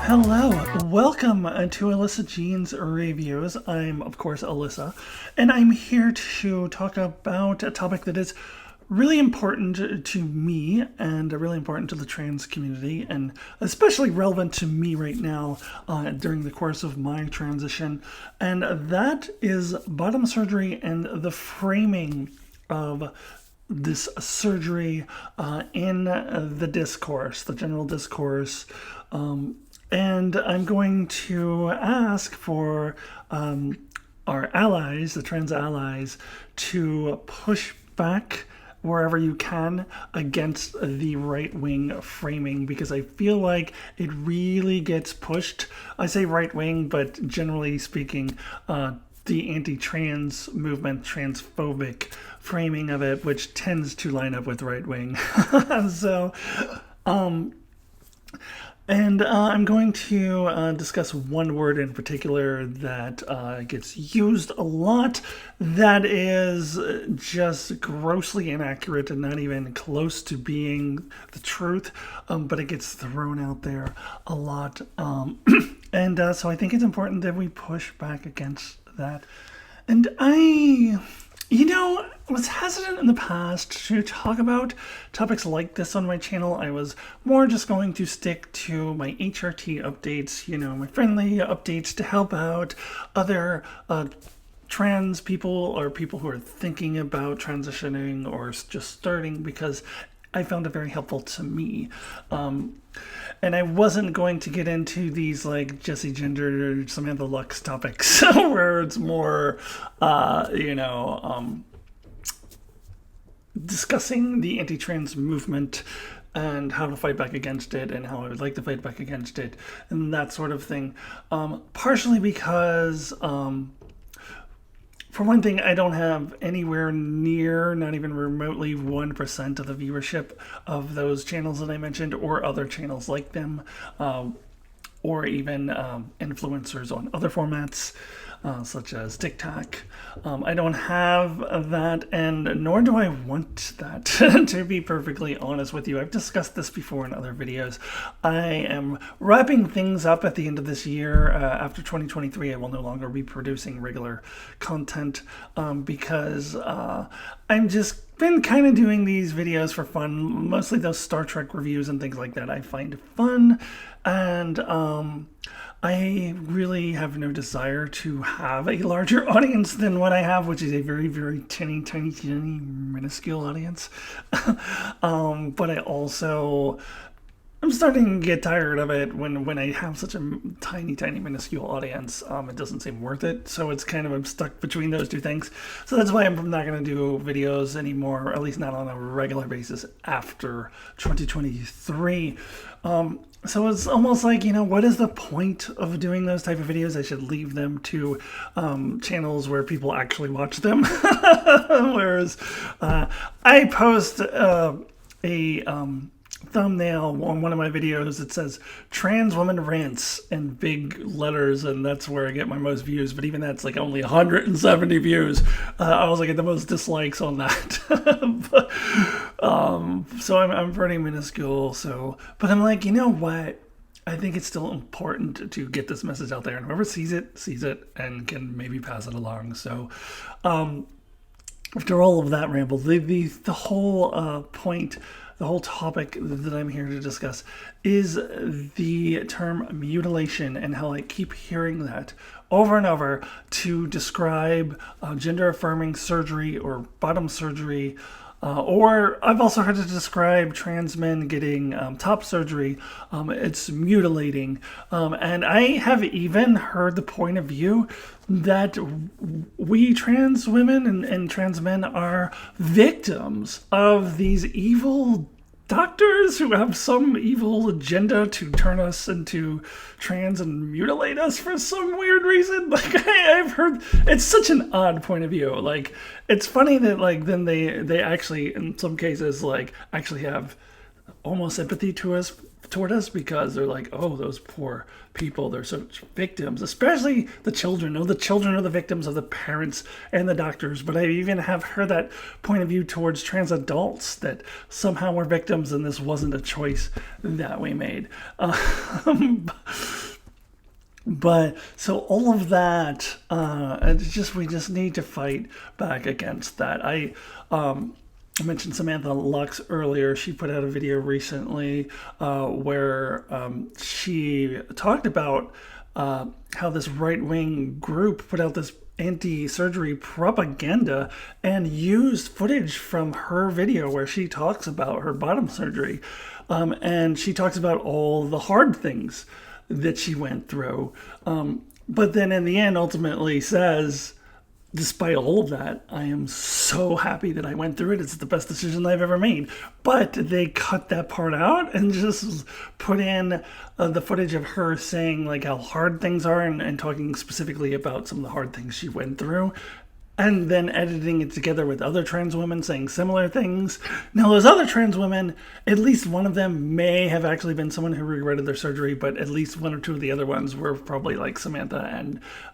Hello, welcome to Alyssa Jean's Reviews. I'm, of course, Alyssa, and I'm here to talk about a topic that is really important to me and really important to the trans community, and especially relevant to me right now during the course of my transition, and that is bottom surgery and the framing of this surgery in the discourse, the general discourse. And I'm going to ask for our allies, the trans allies, to push back wherever you can against the right-wing framing, because I feel like it really gets pushed. I say right-wing, but generally speaking, the anti-trans movement, transphobic framing of it, which tends to line up with right-wing. And I'm going to discuss one word in particular that gets used a lot, that is just grossly inaccurate and not even close to being the truth, but it gets thrown out there a lot. So I think it's important that we push back against that. And I was hesitant in the past to talk about topics like this on my channel. I was more just going to stick to my HRT updates, my friendly updates to help out other trans people or people who are thinking about transitioning or just starting, because I found it very helpful to me. And I wasn't going to get into these like Jessie Gender, Samantha Lux topics where it's more, discussing the anti-trans movement and how to fight back against it and how I would like to fight back against it and that sort of thing. Partially because, for one thing, I don't have anywhere near, not even remotely 1% of the viewership of those channels that I mentioned, or other channels like them, or even influencers on other formats, such as TikTok. I don't have that, and nor do I want that, to be perfectly honest with you. I've discussed this before in other videos. I am wrapping things up at the end of this year. After 2023, I will no longer be producing regular content because I'm just been kind of doing these videos for fun, mostly those Star Trek reviews and things like that I find fun, and I really have no desire to have a larger audience than what I have, which is a very, very tiny, minuscule audience. But I also, I'm starting to get tired of it when I have such a tiny, minuscule audience. It doesn't seem worth it. So it's kind of, I'm stuck between those two things. So that's why I'm not going to do videos anymore, or at least not on a regular basis after 2023. So it's almost like, what is the point of doing those type of videos? I should leave them to channels where people actually watch them. Whereas I post a thumbnail on one of my videos that says trans woman rants in big letters, and that's where I get my most views, but even that's like only 170 views. I was like at the most dislikes on that. So I'm pretty minuscule, but I'm like, you know what, I think it's still important to get this message out there, and whoever sees it and can maybe pass it along. So after all of that ramble, the whole point, the whole topic that I'm here to discuss is the term mutilation, and how I keep hearing that over and over to describe gender affirming surgery or bottom surgery. Or I've also heard it describe trans men getting top surgery. It's mutilating. And I have even heard the point of view that we trans women and trans men are victims of these evil doctors who have some evil agenda to turn us into trans and mutilate us for some weird reason. Like I've heard, it's such an odd point of view. Like it's funny that then they actually in some cases actually have almost empathy toward us, because they're like, oh, those poor people, they're such victims, especially the children. No, the children are the victims of the parents and the doctors. But I even have heard that point of view towards trans adults, that somehow we're victims and this wasn't a choice that we made. But so all of that, we just need to fight back against that. I mentioned Samantha Lux earlier. She put out a video recently where she talked about how this right-wing group put out this anti-surgery propaganda and used footage from her video where she talks about her bottom surgery. And she talks about all the hard things that she went through. But then in the end, ultimately says, despite all of that, I am so happy that I went through it. It's the best decision I've ever made. But they cut that part out and just put in the footage of her saying like how hard things are, and talking specifically about some of the hard things she went through. And then editing it together with other trans women saying similar things. Now, those other trans women, at least one of them may have actually been someone who regretted their surgery, but at least one or two of the other ones were probably like Samantha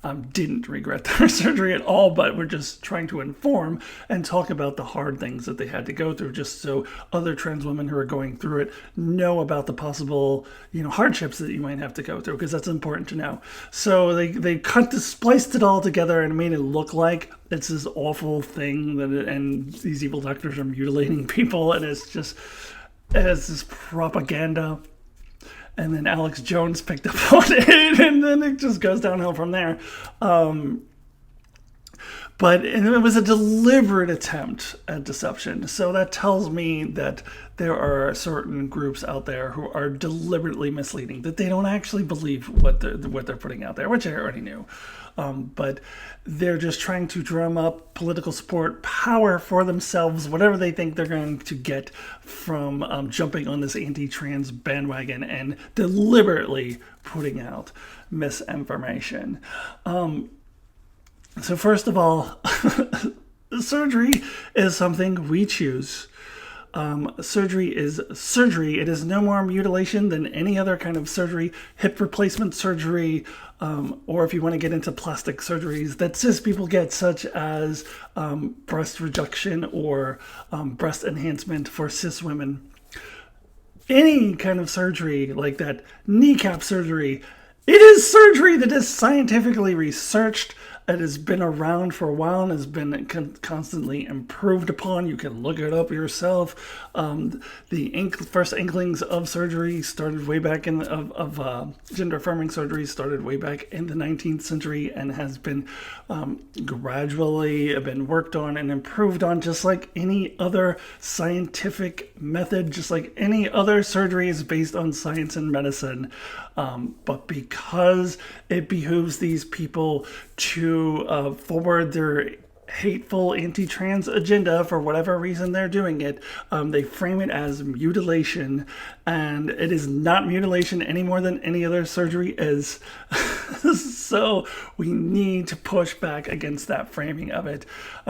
and didn't regret their surgery at all, but were just trying to inform and talk about the hard things that they had to go through, just so other trans women who are going through it know about the possible, hardships that you might have to go through, because that's important to know. So they spliced it all together and made it look like it's this awful thing and these evil doctors are mutilating people, and it's this propaganda. And then Alex Jones picked up on it, and then it just goes downhill from there. But it was a deliberate attempt at deception. So that tells me that there are certain groups out there who are deliberately misleading, that they don't actually believe what they're putting out there, which I already knew. But they're just trying to drum up political support, power for themselves, whatever they think they're going to get from jumping on this anti-trans bandwagon and deliberately putting out misinformation. So first of all, surgery is something we choose. Surgery is surgery. It is no more mutilation than any other kind of surgery, hip replacement surgery, or if you want to get into plastic surgeries that cis people get, such as breast reduction or breast enhancement for cis women. Any kind of surgery like that, kneecap surgery, it is surgery that is scientifically researched. It has been around for a while and has been constantly improved upon. You can look it up yourself. The first inklings of surgery started way back of gender affirming surgery started way back in the 19th century and has been gradually been worked on and improved on, just like any other scientific method, just like any other surgery is based on science and medicine. But because it behooves these people to forward their hateful anti-trans agenda for whatever reason they're doing it, they frame it as mutilation, and it is not mutilation any more than any other surgery is. So we need to push back against that framing of it,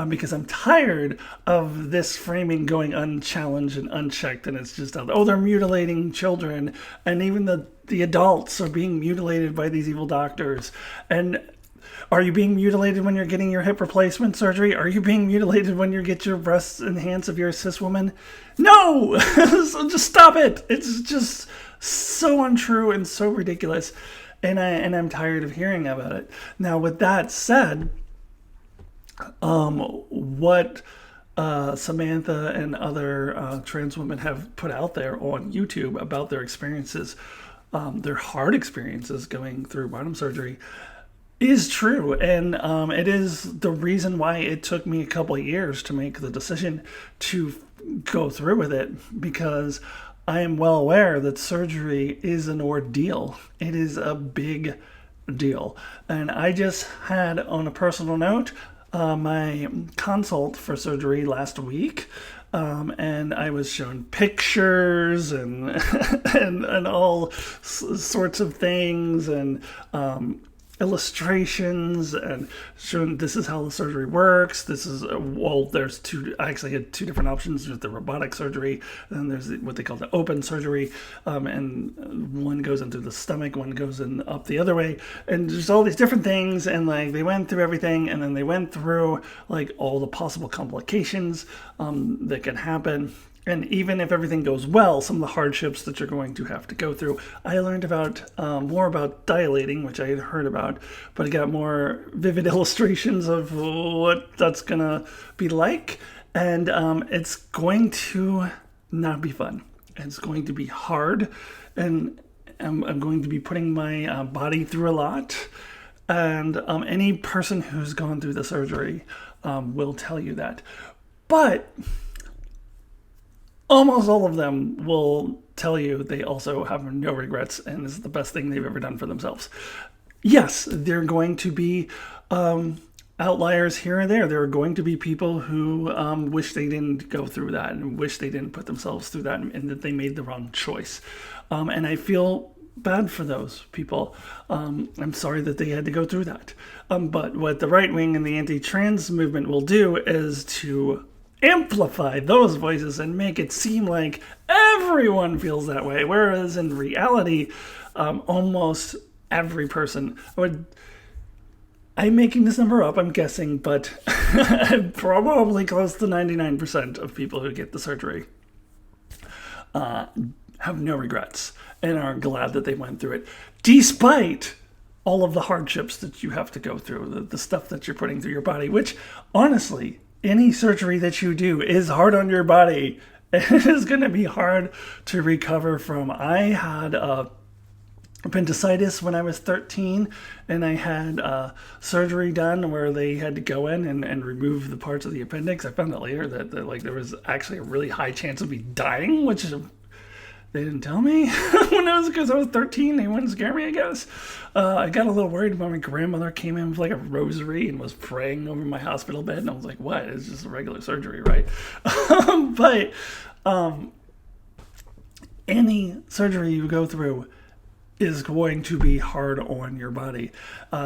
because I'm tired of this framing going unchallenged and unchecked, and it's just, oh, they're mutilating children, and even the adults are being mutilated by these evil doctors. And are you being mutilated when you're getting your hip replacement surgery? Are you being mutilated when you get your breasts enhanced if you're a cis woman? No! So just stop it. It's just so untrue and so ridiculous. And I'm tired of hearing about it. Now, with that said, what Samantha and other trans women have put out there on YouTube about their experiences, their hard experiences going through bottom surgery, is true, and it is the reason why it took me a couple of years to make the decision to go through with it, because I am well aware that surgery is an ordeal. It is a big deal. And I just had, on a personal note, my consult for surgery last week, and I was shown pictures and and all sorts of things, and illustrations and showing this is how the surgery works. This is, well, there's two, I actually had two different options. There's the robotic surgery, and then there's what they call the open surgery. And one goes into the stomach, one goes in up the other way. And there's all these different things. And like they went through everything, and then they went through like all the possible complications that can happen. And even if everything goes well, some of the hardships that you're going to have to go through. I learned about more about dilating, which I had heard about, but I got more vivid illustrations of what that's going to be like. And it's going to not be fun. It's going to be hard. And I'm going to be putting my body through a lot. And any person who's gone through the surgery will tell you that. But almost all of them will tell you they also have no regrets and this is the best thing they've ever done for themselves. Yes, there are going to be outliers here and there. There are going to be people who wish they didn't go through that and wish they didn't put themselves through that and that they made the wrong choice. And I feel bad for those people. I'm sorry that they had to go through that. But what the right wing and the anti-trans movement will do is to amplify those voices and make it seem like everyone feels that way, whereas in reality, almost every person I'm making this number up, I'm guessing, but probably close to 99% of people who get the surgery have no regrets and are glad that they went through it, despite all of the hardships that you have to go through, the stuff that you're putting through your body, which honestly, any surgery that you do is hard on your body. It is going to be hard to recover from. I had appendicitis when I was 13, and I had surgery done where they had to go in and remove the parts of the appendix. I found out later that like there was actually a really high chance of me dying, which they didn't tell me when because I was 13. They wouldn't scare me, I guess. I got a little worried when my grandmother came in with like a rosary and was praying over my hospital bed. And I was like, what? It's just a regular surgery, right? But any surgery you go through is going to be hard on your body.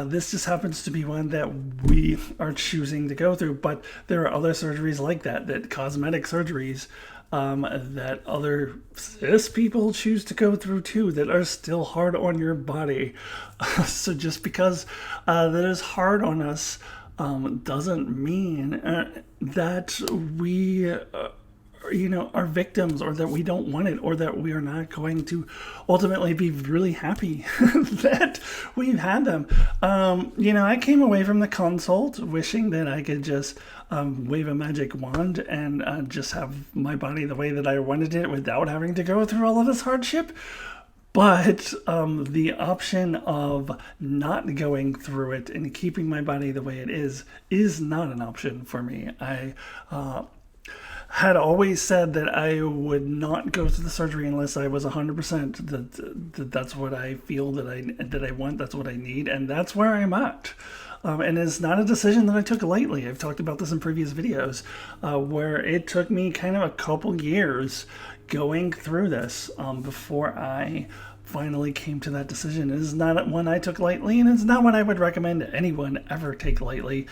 This just happens to be one that we are choosing to go through. But there are other surgeries like that cosmetic surgeries that other cis people choose to go through too, that are still hard on your body. So just because that is hard on us doesn't mean that we are victims, or that we don't want it, or that we are not going to ultimately be really happy that we've had them. I came away from the consult wishing that I could just wave a magic wand and just have my body the way that I wanted it without having to go through all of this hardship. But the option of not going through it and keeping my body the way it is not an option for me. I had always said that I would not go through the surgery unless I was 100% that that's what I feel that I want, that's what I need, and that's where I'm at. And it's not a decision that I took lightly. I've talked about this in previous videos, where it took me kind of a couple years going through this before I finally came to that decision. It is not one I took lightly, and it's not one I would recommend anyone ever take lightly.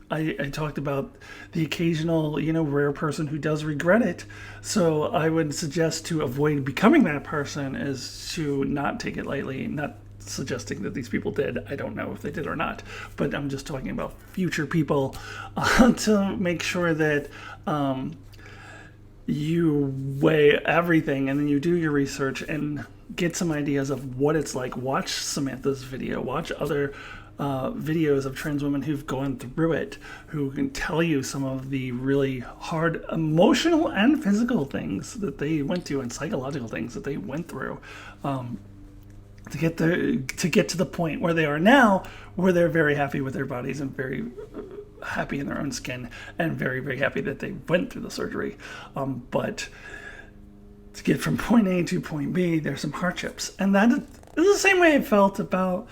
I talked about the occasional, rare person who does regret it. So I would suggest to avoid becoming that person is to not take it lightly. Not suggesting that these people did. I don't know if they did or not. But I'm just talking about future people to make sure that you weigh everything and then you do your research and get some ideas of what it's like. Watch Samantha's video. Watch other videos of trans women who've gone through it, who can tell you some of the really hard emotional and physical things that they went through and psychological things that they went through to get to the point where they are now, where they're very happy with their bodies and very happy in their own skin and very, very happy that they went through the surgery. But to get from point A to point B, there's some hardships. And that is the same way I felt about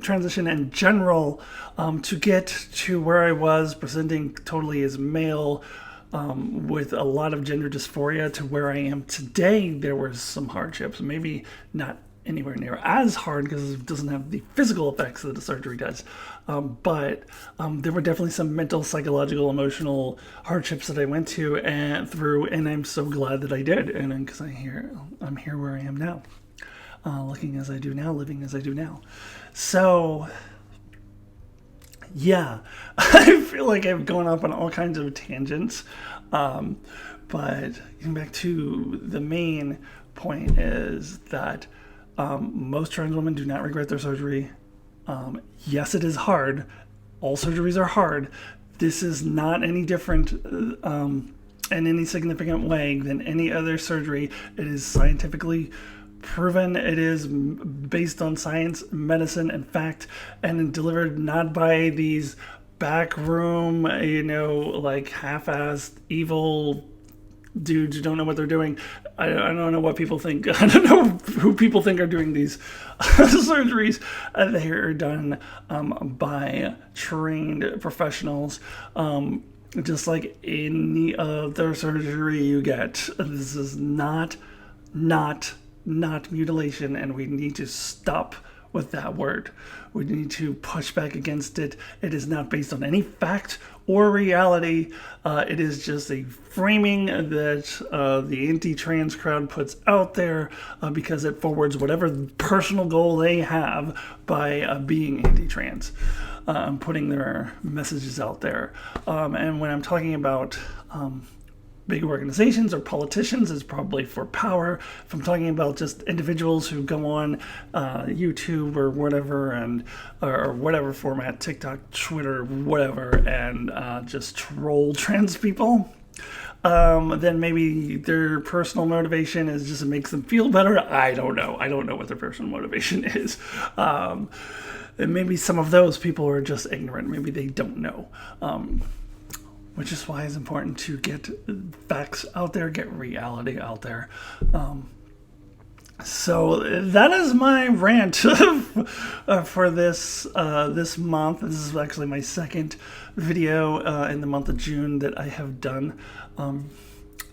transition in general, to get to where I was presenting totally as male, with a lot of gender dysphoria, to where I am today. There were some hardships, maybe not anywhere near as hard because it doesn't have the physical effects that the surgery does. But there were definitely some mental, psychological, emotional hardships that I went through, and I'm so glad that I did. And because I'm here where I am now, looking as I do now, living as I do now. So, yeah, I feel like I've gone off on all kinds of tangents. But getting back to the main point is that most trans women do not regret their surgery. Yes, it is hard. All surgeries are hard. This is not any different in any significant way than any other surgery. It is scientifically proven. It is based on science, medicine, and fact, and delivered not by these backroom, like half-assed evil dudes who don't know what they're doing. I don't know what people think. I don't know who people think are doing these surgeries. They are done by trained professionals. Just like any other surgery you get. This is not mutilation, and we need to stop with that word. We need to push back against it. It is not based on any fact or reality. It is just a framing that the anti-trans crowd puts out there because it forwards whatever personal goal they have by being anti-trans, putting their messages out there. And when I'm talking about big organizations or politicians, is probably for power. If I'm talking about just individuals who go on YouTube or whatever, or whatever format, TikTok, Twitter, whatever, and just troll trans people, then maybe their personal motivation is just it makes them feel better. I don't know what their personal motivation is. And maybe some of those people are just ignorant. Maybe they don't know. Which is why it's important to get facts out there, get reality out there. So that is my rant for this month. This is actually my second video in the month of June that I have done.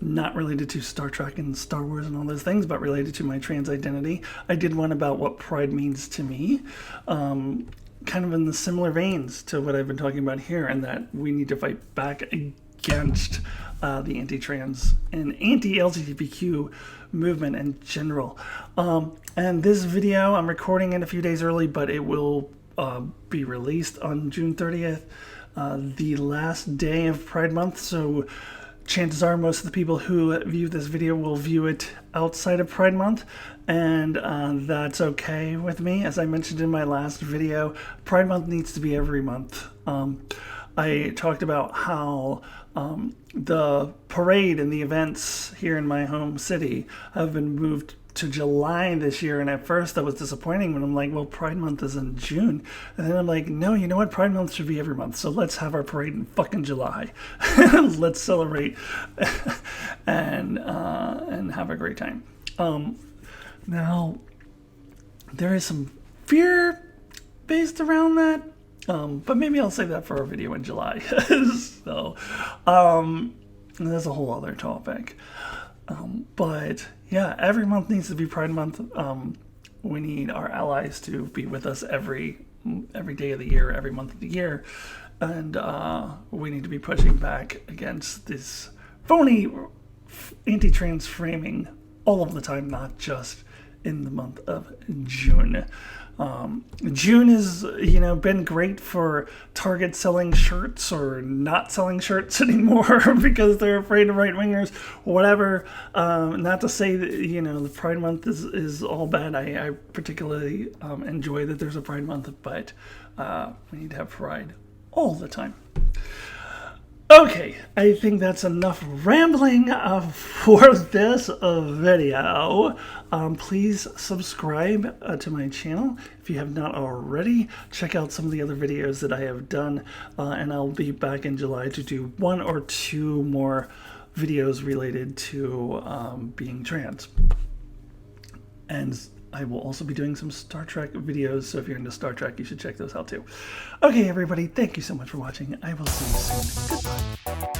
Not related to Star Trek and Star Wars and all those things, but related to my trans identity. I did one about what pride means to me. Kind of in the similar veins to what I've been talking about here, and that we need to fight back against the anti-trans and anti-LGBTQ movement in general. And this video, I'm recording it a few days early, but it will be released on June 30th, the last day of Pride Month. So chances are most of the people who view this video will view it outside of Pride Month, and that's okay with me. As I mentioned in my last video, Pride Month needs to be every month. I talked about how the parade and the events here in my home city have been moved to July this year, and at first that was disappointing when I'm like, well, Pride Month is in June, and then I'm like, no, you know what, Pride Month should be every month, so let's have our parade in fucking July. Let's celebrate and have a great time. Now there is some fear based around that, but maybe I'll save that for a video in July. So that's a whole other topic. But yeah, every month needs to be Pride Month. We need our allies to be with us every day of the year, every month of the year. And we need to be pushing back against this phony anti-trans framing all of the time, not just in the month of June. June has, been great for Target selling shirts or not selling shirts anymore because they're afraid of right-wingers, whatever. Not to say that, the Pride Month is all bad. I particularly enjoy that there's a Pride Month, but we need to have Pride all the time. Okay, I think that's enough rambling for this video. Please subscribe to my channel if you have not already. Check out some of the other videos that I have done, and I'll be back in July to do 1 or 2 more videos related to being trans. And I will also be doing some Star Trek videos, so if you're into Star Trek, you should check those out too. Okay, everybody, thank you so much for watching. I will see you soon. Goodbye.